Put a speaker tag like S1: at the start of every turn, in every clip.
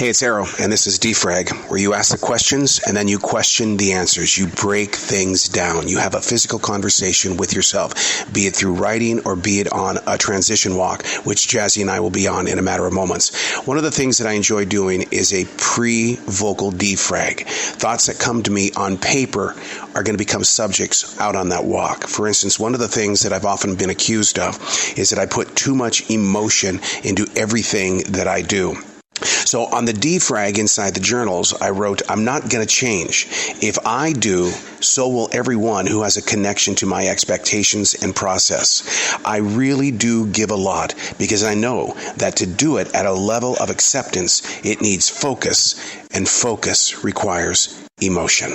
S1: Hey, it's Arrow, and this is Frag, where you ask the questions and then you question the answers. You break things down. You have a physical conversation with yourself, be it through writing or be it on a transition walk, which Jazzy and I will be on in a matter of moments. One of the things that I enjoy doing is a pre-vocal defrag. Thoughts that come to me on paper are going to become subjects out on that walk. For instance, one of the things that I've often been accused of is that I put too much emotion into everything that I do. So on the defrag inside the journals, I wrote, I'm not going to change. If I do, so will everyone who has a connection to my expectations and process. I really do give a lot because I know that to do it at a level of acceptance, it needs focus, and focus requires emotion.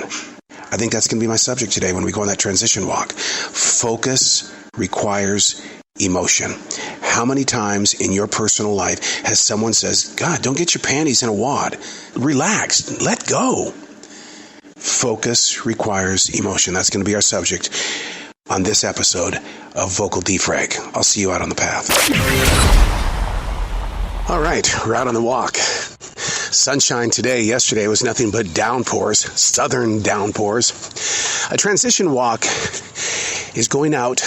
S1: I think that's going to be my subject today when we go on that transition walk. Focus requires emotion. How many times in your personal life has someone says, God, don't get your panties in a wad. Relax. Let go. Focus requires emotion. That's going to be our subject on this episode of Vocal Defrag. I'll see you out on the path. All right, we're out on the walk. Sunshine today. Yesterday was nothing but downpours, southern downpours. A transition walk is going out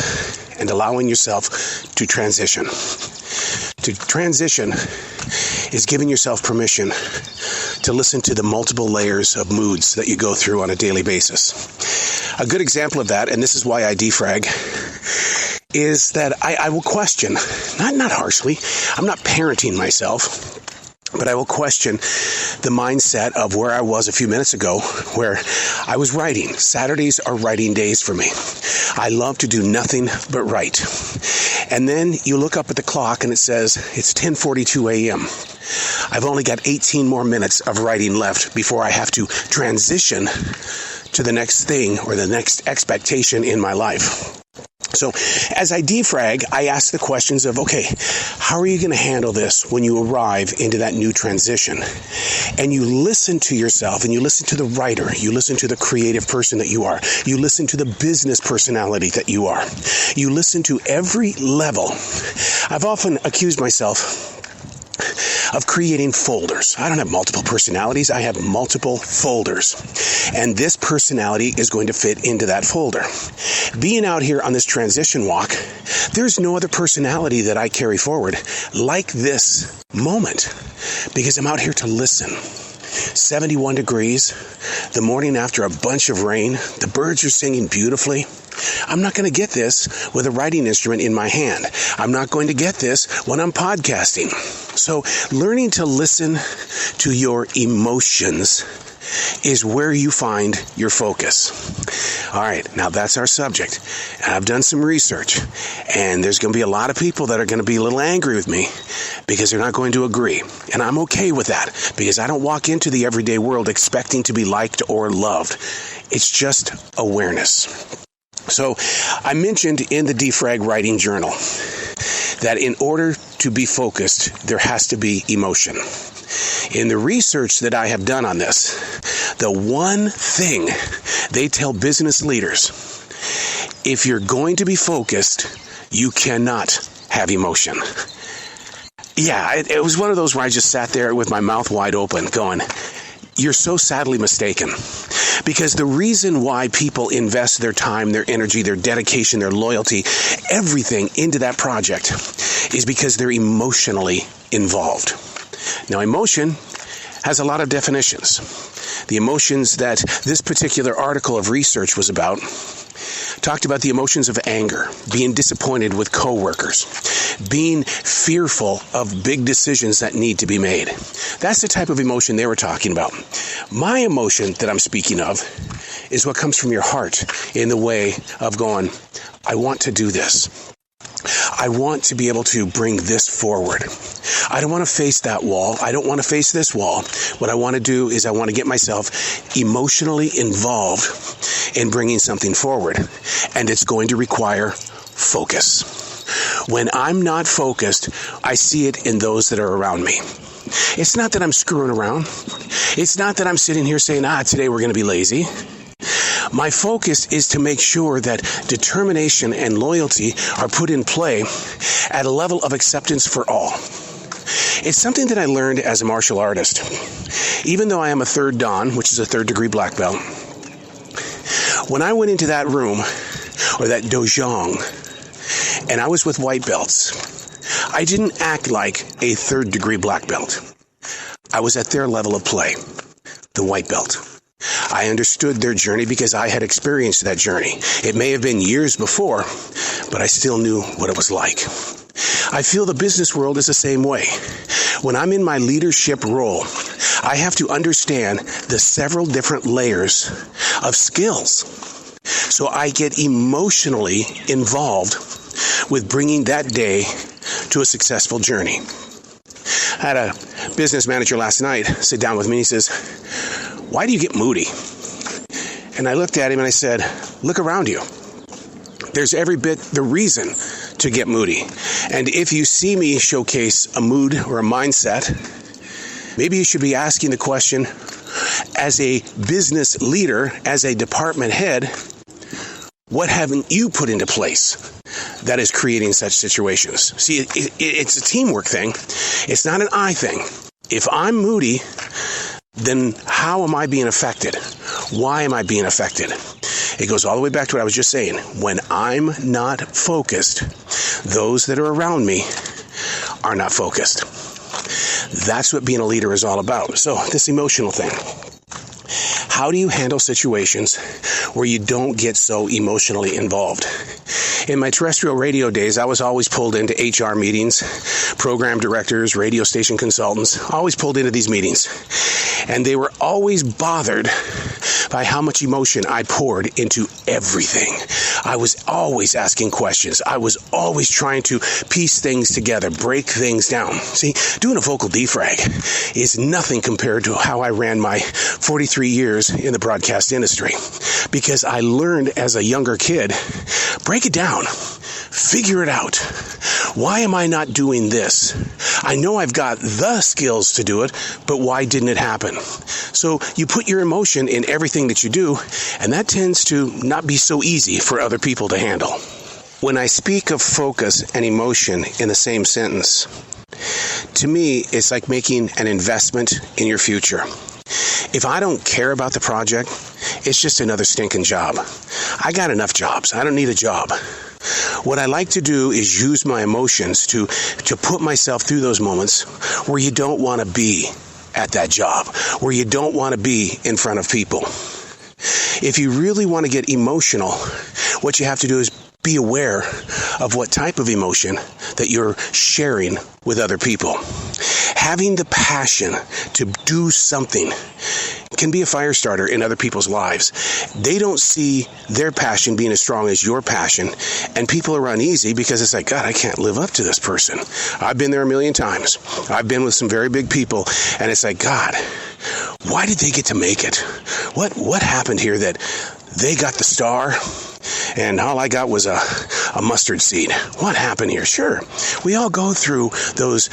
S1: and allowing yourself to transition. To transition is giving yourself permission to listen to the multiple layers of moods that you go through on a daily basis. A good example of that, and this is why I defrag, is that I will question, not harshly, I'm not parenting myself, but I will question the mindset of where I was a few minutes ago, where I was writing. Saturdays are writing days for me. I love to do nothing but write. And then you look up at the clock and it says it's 10:42 a.m. I've only got 18 more minutes of writing left before I have to transition to the next thing or the next expectation in my life. So as I defrag, I ask the questions of, okay, how are you going to handle this when you arrive into that new transition? And you listen to yourself, and you listen to the writer, you listen to the creative person that you are, you listen to the business personality that you are, you listen to every level. I've often accused myself of creating folders. I don't have multiple personalities. I have multiple folders. And this personality is going to fit into that folder. Being out here on this transition walk, there's no other personality that I carry forward like this moment, because I'm out here to listen. 71 degrees, the morning after a bunch of rain, the birds are singing beautifully. I'm not going to get this with a writing instrument in my hand. I'm not going to get this when I'm podcasting. So learning to listen to your emotions is where you find your focus. All right, now that's our subject. And I've done some research, and there's going to be a lot of people that are going to be a little angry with me because they're not going to agree. And I'm okay with that because I don't walk into the everyday world expecting to be liked or loved. It's just awareness. So I mentioned in the defrag writing journal that in order to be focused, there has to be emotion. In the research that I have done on this, the one thing they tell business leaders, if you're going to be focused, you cannot have emotion. Yeah, it was one of those where I just sat there with my mouth wide open going, you're so sadly mistaken. Because the reason why people invest their time, their energy, their dedication, their loyalty, everything into that project is because they're emotionally involved. Now, emotion has a lot of definitions. The emotions that this particular article of research was about talked about the emotions of anger, being disappointed with coworkers, being fearful of big decisions that need to be made. That's the type of emotion they were talking about. My emotion that I'm speaking of is what comes from your heart in the way of going, I want to do this. I want to be able to bring this forward. I don't want to face that wall. I don't want to face this wall. What I want to do is I want to get myself emotionally involved in bringing something forward. And it's going to require focus. When I'm not focused, I see it in those that are around me. It's not that I'm screwing around. It's not that I'm sitting here saying, today we're going to be lazy. My focus is to make sure that determination and loyalty are put in play at a level of acceptance for all. It's something that I learned as a martial artist. Even though I am a third Dan, which is a third degree black belt, when I went into that room, or that dojang, and I was with white belts, I didn't act like a third degree black belt. I was at their level of play, the white belt. I understood their journey because I had experienced that journey. It may have been years before, but I still knew what it was like. I feel the business world is the same way. When I'm in my leadership role, I have to understand the several different layers of skills. So I get emotionally involved with bringing that day to a successful journey. I had a business manager last night sit down with me and he says, "Why do you get moody?" And I looked at him and I said, "Look around you. There's every bit the reason to get moody. And if you see me showcase a mood or a mindset, maybe you should be asking the question, as a business leader, as a department head, what haven't you put into place that is creating such situations?" See, it's a teamwork thing. It's not an I thing. If I'm moody, then how am I being affected? Why am I being affected? It goes all the way back to what I was just saying. When I'm not focused, those that are around me are not focused. That's what being a leader is all about. So this emotional thing. How do you handle situations where you don't get so emotionally involved? In my terrestrial radio days, I was always pulled into HR meetings, program directors, radio station consultants, always pulled into these meetings. And they were always bothered by how much emotion I poured into everything. I was always asking questions. I was always trying to piece things together, break things down. See, doing a vocal defrag is nothing compared to how I ran my 43 years in the broadcast industry. Because I learned as a younger kid, break it down, figure it out. Why am I not doing this? I know I've got the skills to do it, but why didn't it happen? So you put your emotion in everything that you do, and that tends to not be so easy for other people to handle. When I speak of focus and emotion in the same sentence, to me, it's like making an investment in your future. If I don't care about the project, it's just another stinking job. I got enough jobs. I don't need a job. What I like to do is use my emotions to put myself through those moments where you don't want to be at that job, where you don't want to be in front of people. If you really want to get emotional, what you have to do is be aware of what type of emotion that you're sharing with other people. Having the passion to do something can be a fire starter in other people's lives. They don't see their passion being as strong as your passion, and people are uneasy because it's like, God, I can't live up to this person. I've been there a million times. I've been with some very big people, and it's like, God, why did they get to make it? What happened here that they got the star and all I got was a mustard seed? What happened here? Sure, we all go through those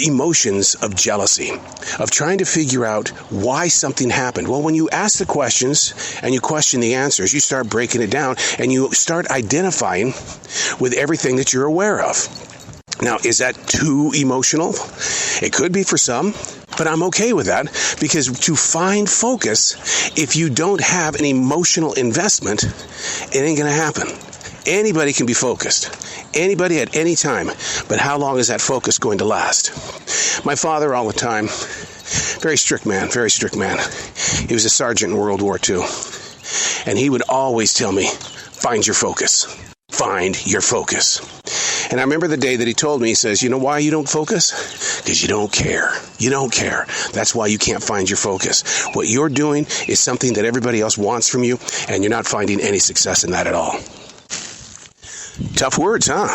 S1: emotions of jealousy, of trying to figure out why something happened. Well, when you ask the questions and you question the answers, you start breaking it down and you start identifying with everything that you're aware of. Now, is that too emotional? It could be for some, but I'm okay with that, because to find focus, if you don't have an emotional investment, it ain't going to happen. Anybody can be focused. Anybody at any time. But how long is that focus going to last? My father all the time, very strict man. He was a sergeant in World War II. And he would always tell me, find your focus. Find your focus. And I remember the day that he told me, he says, you know why you don't focus? Because you don't care. You don't care. That's why you can't find your focus. What you're doing is something that everybody else wants from you, and you're not finding any success in that at all. Tough words, huh?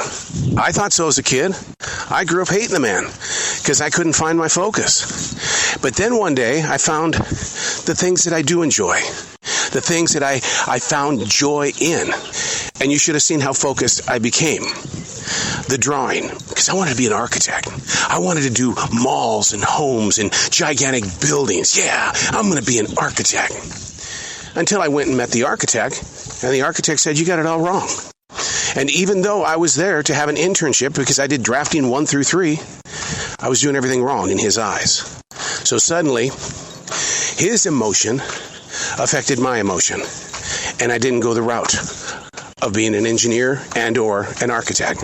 S1: I thought so as a kid. I grew up hating the man because I couldn't find my focus. But then one day I found the things that I do enjoy, the things that I found joy in. And you should have seen how focused I became. The drawing, because I wanted to be an architect. I wanted to do malls and homes and gigantic buildings. Yeah, I'm going to be an architect. Until I went and met the architect, and the architect said, you got it all wrong. And even though I was there to have an internship because I did drafting 1 through 3, I was doing everything wrong in his eyes. So suddenly, his emotion affected my emotion, and I didn't go the route of being an engineer and or an architect.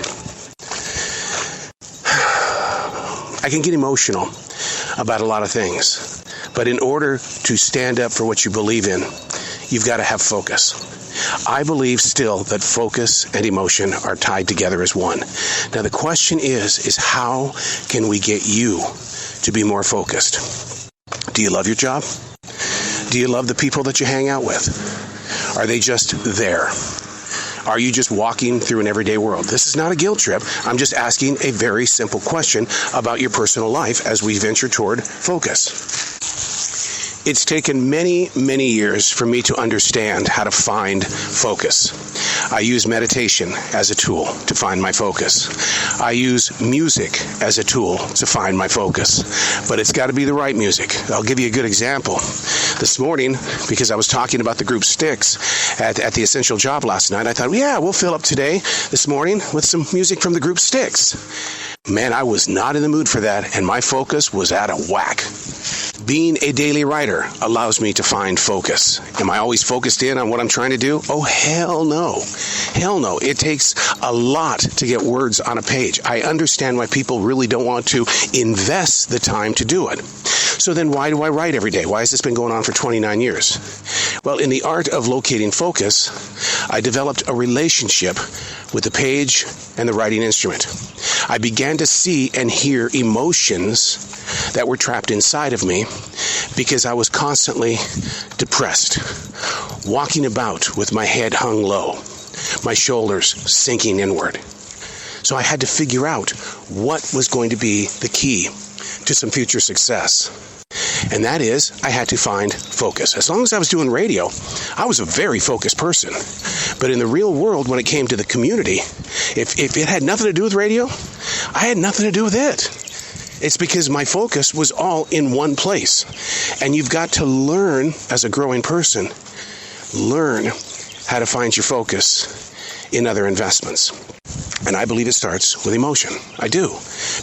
S1: I can get emotional about a lot of things, but in order to stand up for what you believe in, you've got to have focus. I believe still that focus and emotion are tied together as one. Now the question is how can we get you to be more focused? Do you love your job? Do you love the people that you hang out with? Are they just there? Are you just walking through an everyday world? This is not a guilt trip. I'm just asking a very simple question about your personal life as we venture toward focus. It's taken many, many years for me to understand how to find focus. I use meditation as a tool to find my focus. I use music as a tool to find my focus. But it's got to be the right music. I'll give you a good example. This morning, because I was talking about the group Sticks at the Essential Job last night, I thought, yeah, we'll fill up this morning with some music from the group Sticks. Man, I was not in the mood for that, and my focus was out of whack. Being a daily writer allows me to find focus. Am I always focused in on what I'm trying to do? Oh, hell no. Hell no. It takes a lot to get words on a page. I understand why people really don't want to invest the time to do it. So then why do I write every day? Why has this been going on for 29 years? Well, in the art of locating focus, I developed a relationship with the page and the writing instrument. I began to see and hear emotions that were trapped inside of me because I was constantly depressed, walking about with my head hung low, my shoulders sinking inward. So I had to figure out what was going to be the key to some future success. And that is, I had to find focus. As long as I was doing radio, I was a very focused person. But in the real world, when it came to the community, if it had nothing to do with radio, I had nothing to do with it. It's because my focus was all in one place. And you've got to learn, as a growing person, learn how to find your focus in other investments. And I believe it starts with emotion. I do.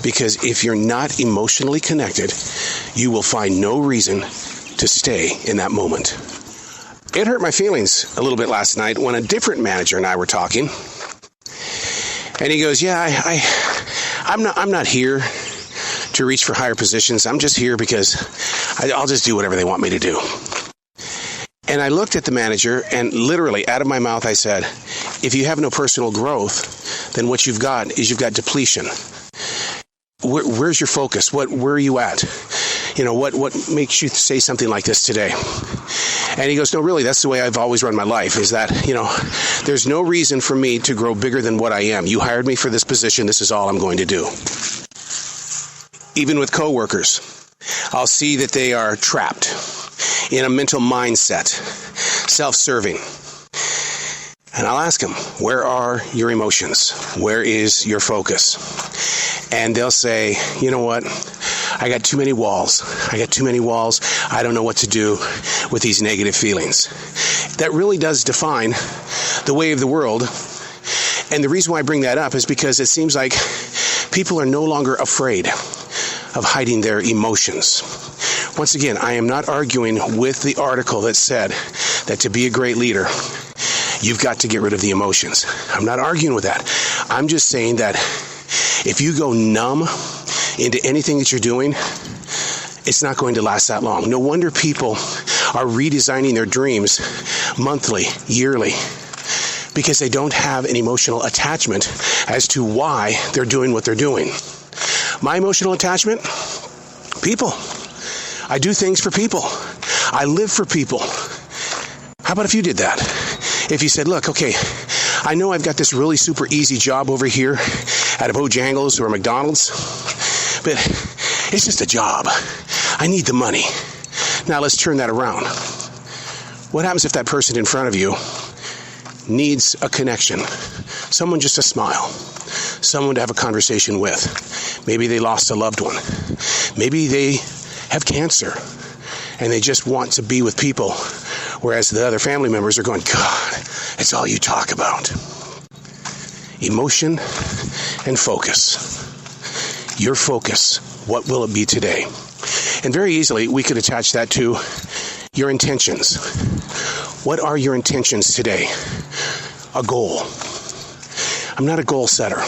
S1: Because if you're not emotionally connected, you will find no reason to stay in that moment. It hurt my feelings a little bit last night when a different manager and I were talking. And he goes, yeah, I'm not here to reach for higher positions. I'm just here because I'll just do whatever they want me to do. And I looked at the manager and literally out of my mouth I said, if you have no personal growth, then what you've got is you've got depletion. Where's your focus? Where are you at? What makes you say something like this today? And he goes, no, really, that's the way I've always run my life, is that, there's no reason for me to grow bigger than what I am. You hired me for this position. This is all I'm going to do. Even with coworkers, I'll see that they are trapped in a mental mindset, self-serving. And I'll ask them, where are your emotions? Where is your focus? And they'll say, you know what? I got too many walls. I don't know what to do with these negative feelings. That really does define the way of the world. And the reason why I bring that up is because it seems like people are no longer afraid of hiding their emotions. Once again, I am not arguing with the article that said that to be a great leader, you've got to get rid of the emotions. I'm not arguing with that. I'm just saying that if you go numb into anything that you're doing, it's not going to last that long. No wonder people are redesigning their dreams monthly, yearly, because they don't have an emotional attachment as to why they're doing what they're doing. My emotional attachment? People. I do things for people. I live for people. How about if you did that? If you said, look, okay, I know I've got this really super easy job over here at a Bojangles or a McDonald's, but it's just a job. I need the money. Now let's turn that around. What happens if that person in front of you needs a connection? Someone just to smile. Someone to have a conversation with. Maybe they lost a loved one. Maybe they have cancer and they just want to be with people, whereas the other family members are going, God, it's all you talk about. Emotion and focus. Your focus What will it be today? And very easily, we could attach that to your intentions. What are your intentions today? A goal. I'm not a goal setter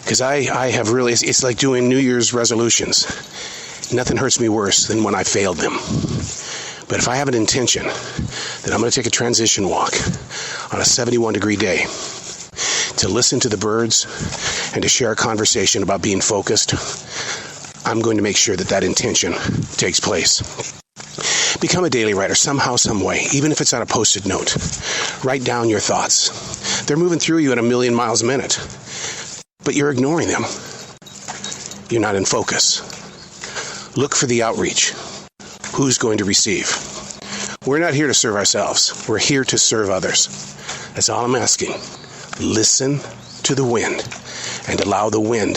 S1: because I have really, it's like doing New Year's resolutions. Nothing hurts me worse than when I failed them. But if I have an intention that I'm going to take a transition walk on a 71-degree day to listen to the birds and to share a conversation about being focused, I'm going to make sure that that intention takes place. Become a daily writer somehow, some way, even if it's on a post-it note. Write down your thoughts. They're moving through you at 1,000,000 miles a minute, but you're ignoring them. You're not in focus. Look for the outreach. Who's going to receive? We're not here to serve ourselves. We're here to serve others. That's all I'm asking. Listen to the wind and allow the wind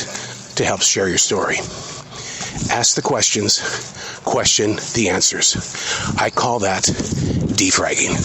S1: to help share your story. Ask the questions, question the answers. I call that defragging.